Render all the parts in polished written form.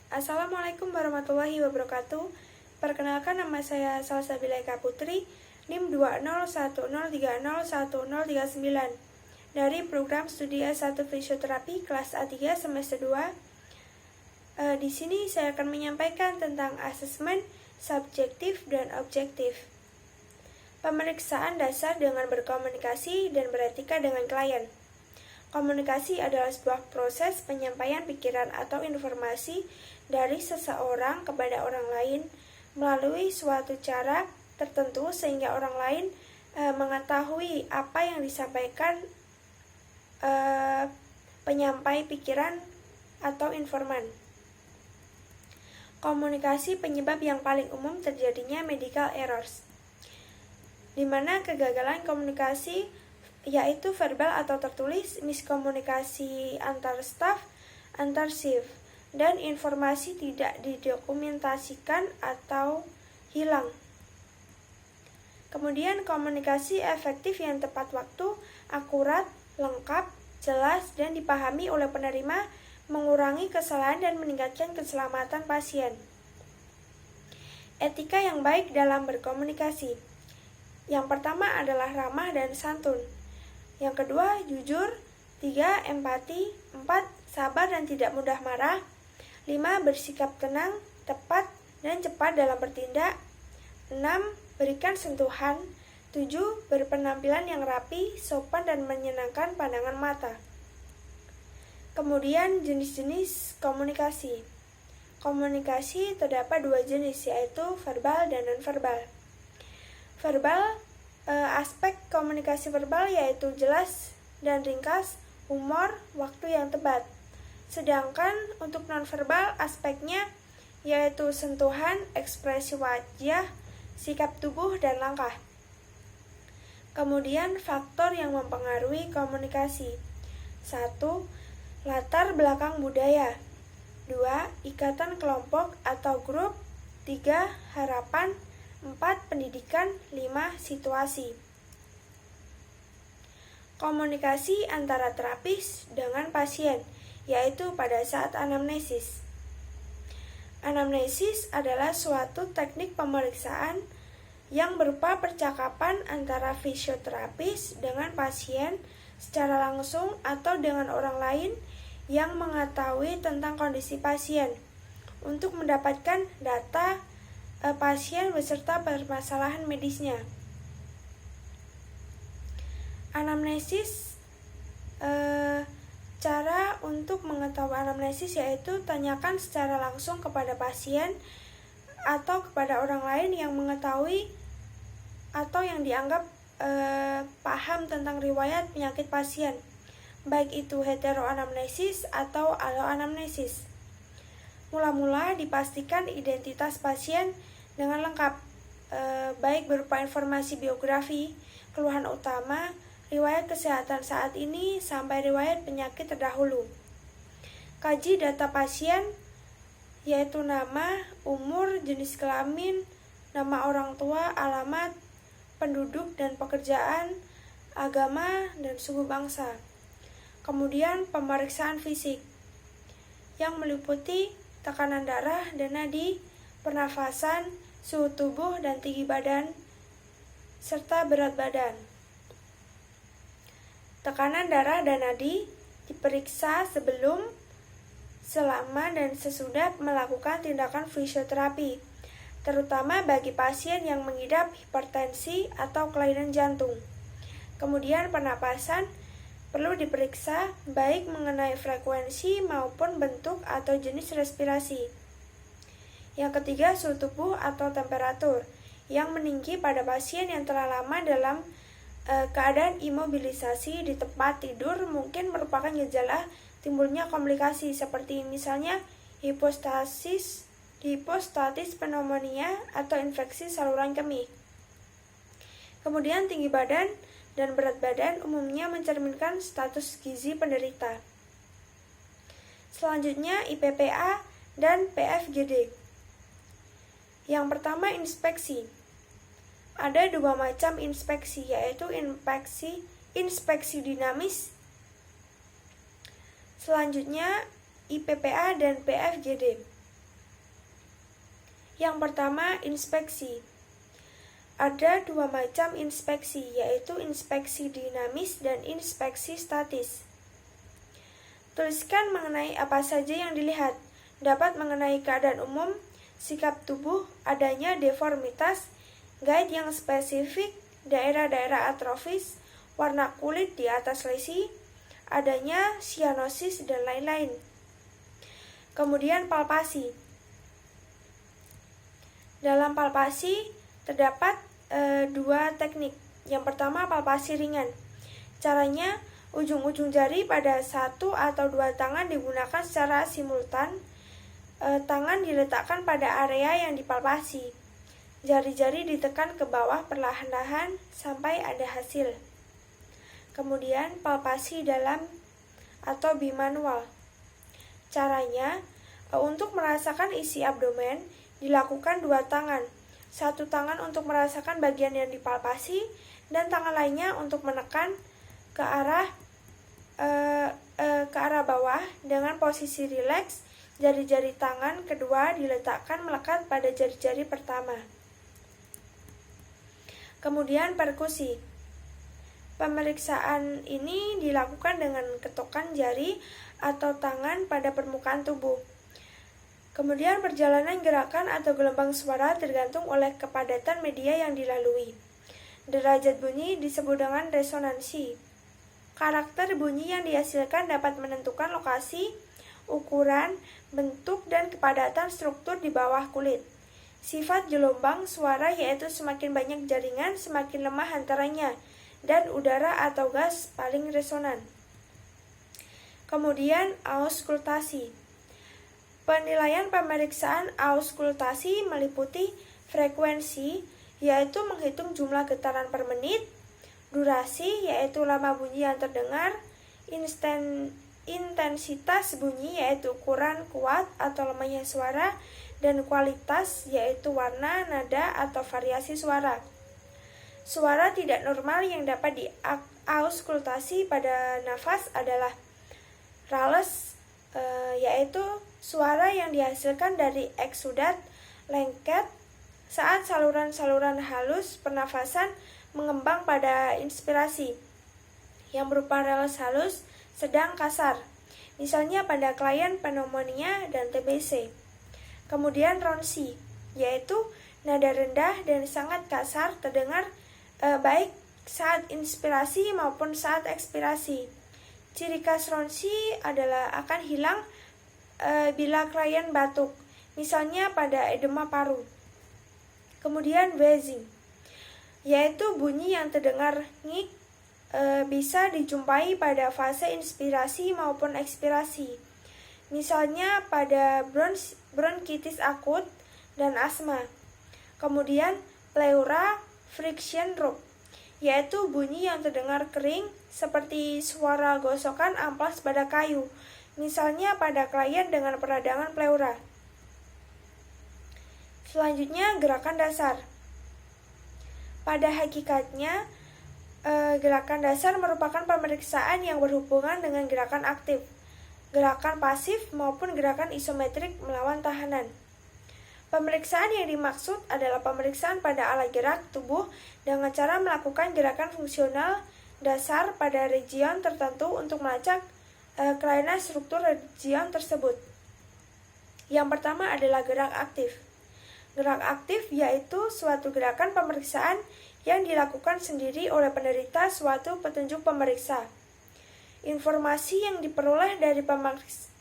Assalamualaikum warahmatullahi wabarakatuh. Perkenalkan, nama saya Salsabila Eka Putri, NIM 20103011039 dari program studi S1 Fisioterapi kelas A3 semester 2. Di sini saya akan menyampaikan tentang asesmen subjektif dan objektif. Pemeriksaan dasar dengan berkomunikasi dan beretika dengan klien. Komunikasi adalah sebuah proses penyampaian pikiran atau informasi dari seseorang kepada orang lain melalui suatu cara tertentu sehingga orang lain mengetahui apa yang disampaikan penyampai pikiran atau informan. Komunikasi penyebab yang paling umum terjadinya medical errors, di mana kegagalan komunikasi yaitu verbal atau tertulis, miskomunikasi antar staf, antar shift, dan informasi tidak didokumentasikan atau hilang. Kemudian komunikasi efektif yang tepat waktu, akurat, lengkap, jelas, dan dipahami oleh penerima, mengurangi kesalahan dan meningkatkan keselamatan pasien. Etika yang baik dalam berkomunikasi. Yang pertama adalah ramah dan santun. Yang kedua, jujur. 3, empati. 4, sabar dan tidak mudah marah. 5, bersikap tenang, tepat, dan cepat dalam bertindak. 6, berikan sentuhan. 7, berpenampilan yang rapi, sopan, dan menyenangkan pandangan mata. Kemudian, jenis-jenis komunikasi. Komunikasi terdapat 2 jenis, yaitu verbal dan non-verbal. Aspek komunikasi verbal yaitu jelas dan ringkas, humor, waktu yang tepat. Sedangkan untuk nonverbal aspeknya yaitu sentuhan, ekspresi wajah, sikap tubuh, dan langkah. Kemudian faktor yang mempengaruhi komunikasi. 1. Latar belakang budaya. 2. Ikatan kelompok atau grup. 3. Harapan. 4. Pendidikan. 5. Situasi. Komunikasi antara terapis dengan pasien, yaitu pada saat anamnesis. Anamnesis adalah suatu teknik pemeriksaan yang berupa percakapan antara fisioterapis dengan pasien secara langsung atau dengan orang lain yang mengetahui tentang kondisi pasien untuk mendapatkan data pasien beserta permasalahan medisnya. Anamnesis, cara untuk mengetahui anamnesis yaitu tanyakan secara langsung kepada pasien atau kepada orang lain yang mengetahui atau yang dianggap paham tentang riwayat penyakit pasien, baik itu heteroanamnesis atau alloanamnesis. Mula-mula dipastikan identitas pasien dengan lengkap, baik berupa informasi biografi, keluhan utama, riwayat kesehatan saat ini, sampai riwayat penyakit terdahulu. Kaji data pasien, yaitu nama, umur, jenis kelamin, nama orang tua, alamat, penduduk dan pekerjaan, agama, dan suku bangsa. Kemudian pemeriksaan fisik, yang meliputi tekanan darah dan nadi, pernafasan, suhu tubuh dan tinggi badan, serta berat badan. Tekanan darah dan nadi diperiksa sebelum, selama, dan sesudah melakukan tindakan fisioterapi, terutama bagi pasien yang mengidap hipertensi atau kelainan jantung. Kemudian pernapasan perlu diperiksa baik mengenai frekuensi maupun bentuk atau jenis respirasi. Yang ketiga, suhu tubuh atau temperatur yang meninggi pada pasien yang telah lama dalam keadaan imobilisasi di tempat tidur mungkin merupakan gejala timbulnya komplikasi seperti misalnya hipostatis pneumonia atau infeksi saluran kemih. Kemudian tinggi badan dan berat badan umumnya mencerminkan status gizi penderita. Selanjutnya IPPA dan PFGD. Yang pertama, inspeksi. Ada 2 macam inspeksi, yaitu inspeksi dinamis. Selanjutnya IPPA dan PFGD. Yang pertama, inspeksi. Ada dua macam inspeksi, yaitu inspeksi dinamis dan inspeksi statis. Tuliskan mengenai apa saja yang dilihat. Dapat mengenai keadaan umum, sikap tubuh, adanya deformitas, guide yang spesifik, daerah-daerah atrofis, warna kulit di atas lesi, adanya sianosis, dan lain-lain. Kemudian palpasi. Dalam palpasi terdapat dua teknik. Yang pertama, palpasi ringan. Caranya, ujung-ujung jari pada satu atau dua tangan digunakan secara simultan. Tangan diletakkan pada area yang dipalpasi. Jari-jari ditekan ke bawah perlahan-lahan sampai ada hasil. Kemudian, palpasi dalam atau bimanual. Caranya, untuk merasakan isi abdomen, dilakukan dua tangan. Satu tangan untuk merasakan bagian yang dipalpasi, dan tangan lainnya untuk menekan ke arah bawah dengan posisi rileks. Jari-jari tangan kedua diletakkan melekat pada jari-jari pertama. Kemudian perkusi. Pemeriksaan ini dilakukan dengan ketukan jari atau tangan pada permukaan tubuh. Kemudian perjalanan gerakan atau gelombang suara tergantung oleh kepadatan media yang dilalui. Derajat bunyi disebut dengan resonansi. Karakter bunyi yang dihasilkan dapat menentukan lokasi, ukuran, bentuk, dan kepadatan struktur di bawah kulit. Sifat gelombang suara yaitu semakin banyak jaringan, semakin lemah hantarannya, dan udara atau gas paling resonan. Kemudian auskultasi. Penilaian pemeriksaan auskultasi meliputi frekuensi, yaitu menghitung jumlah getaran per menit, durasi, yaitu lama bunyi yang terdengar, intensitas bunyi, yaitu ukuran kuat atau lemahnya suara, dan kualitas, yaitu warna, nada, atau variasi suara. Suara tidak normal yang dapat diauskultasi pada nafas adalah rales, yaitu suara yang dihasilkan dari eksudat lengket saat saluran-saluran halus pernafasan mengembang pada inspirasi, yang berupa rales halus sedang kasar, misalnya pada klien pneumonia dan TBC. Kemudian ronsi, yaitu nada rendah dan sangat kasar terdengar baik saat inspirasi maupun saat ekspirasi. Ciri khas ronsi adalah akan hilang bila klien batuk, misalnya pada edema paru. Kemudian wheezing, yaitu bunyi yang terdengar ngik, bisa dijumpai pada fase inspirasi maupun ekspirasi, misalnya pada bronkitis akut dan asma. Kemudian pleura friction drop, yaitu bunyi yang terdengar kering seperti suara gosokan amplas pada kayu, misalnya pada klien dengan peradangan pleura. Selanjutnya, gerakan dasar. Pada hakikatnya, gerakan dasar merupakan pemeriksaan yang berhubungan dengan gerakan aktif, gerakan pasif, maupun gerakan isometrik melawan tahanan. Pemeriksaan yang dimaksud adalah pemeriksaan pada alat gerak tubuh dengan cara melakukan gerakan fungsional dasar pada region tertentu untuk melacak kelainan struktur region tersebut. Yang pertama adalah gerak aktif. Gerak aktif yaitu suatu gerakan pemeriksaan yang dilakukan sendiri oleh penderita suatu petunjuk pemeriksa. Informasi yang diperoleh dari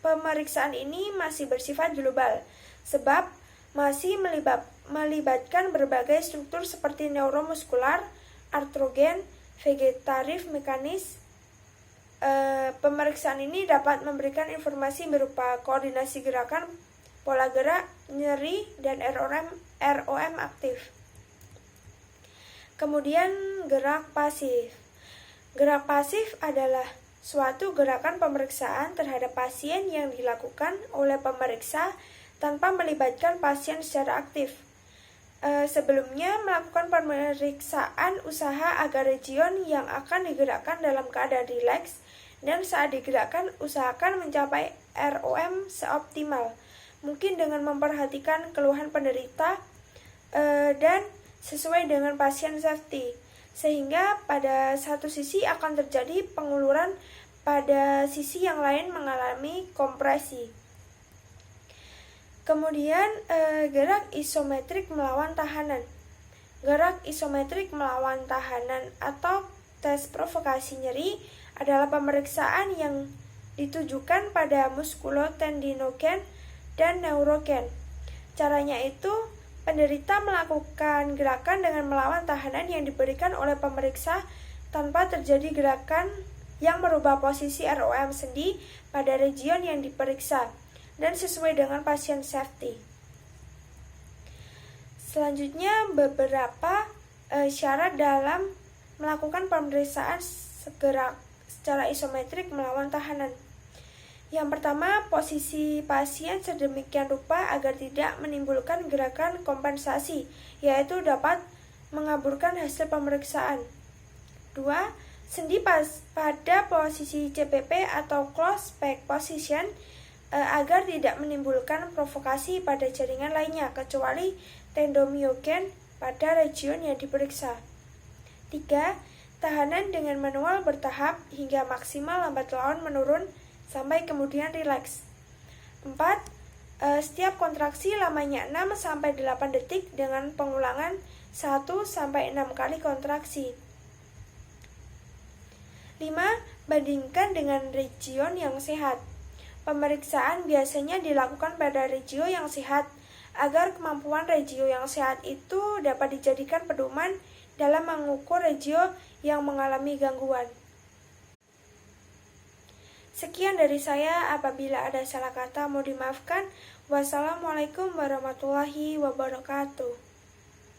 pemeriksaan ini masih bersifat global, sebab masih melibatkan berbagai struktur seperti neuromuskular, artrogen, vegetatif, mekanis. Pemeriksaan ini dapat memberikan informasi berupa koordinasi gerakan, pola gerak, nyeri, dan ROM aktif. Kemudian gerak pasif. Gerak pasif adalah suatu gerakan pemeriksaan terhadap pasien yang dilakukan oleh pemeriksa tanpa melibatkan pasien secara aktif. Sebelumnya melakukan pemeriksaan usaha agar region yang akan digerakkan dalam keadaan rileks, dan saat digerakkan usahakan mencapai ROM seoptimal. mungkin dengan memperhatikan keluhan penderita dan sesuai dengan pasien safety, sehingga pada satu sisi akan terjadi penguluran, pada sisi yang lain mengalami kompresi. Kemudian gerak isometrik melawan tahanan. Gerak isometrik melawan tahanan atau tes provokasi nyeri adalah pemeriksaan yang ditujukan pada muskulotendinogen dan neurogen. Caranya itu, penderita melakukan gerakan dengan melawan tahanan yang diberikan oleh pemeriksa tanpa terjadi gerakan yang merubah posisi ROM sendi pada region yang diperiksa dan sesuai dengan pasien safety. Selanjutnya, beberapa syarat dalam melakukan pemeriksaan gerak secara isometrik melawan tahanan. Yang pertama, posisi pasien sedemikian rupa agar tidak menimbulkan gerakan kompensasi, yaitu dapat mengaburkan hasil pemeriksaan. 2. Sendi pada posisi CPP atau close back position agar tidak menimbulkan provokasi pada jaringan lainnya, kecuali tendomyogen pada region yang diperiksa. 3. Tahanan dengan manual bertahap hingga maksimal lambat laun menurun sampai kemudian rileks. 4. Setiap kontraksi lamanya 6-8 detik dengan pengulangan 1-6 kali kontraksi. 5. Bandingkan dengan region yang sehat. Pemeriksaan biasanya dilakukan pada regio yang sehat, agar kemampuan regio yang sehat itu dapat dijadikan pedoman dalam mengukur regio yang mengalami gangguan. Sekian dari saya, apabila ada salah kata mohon dimaafkan. Wassalamualaikum warahmatullahi wabarakatuh.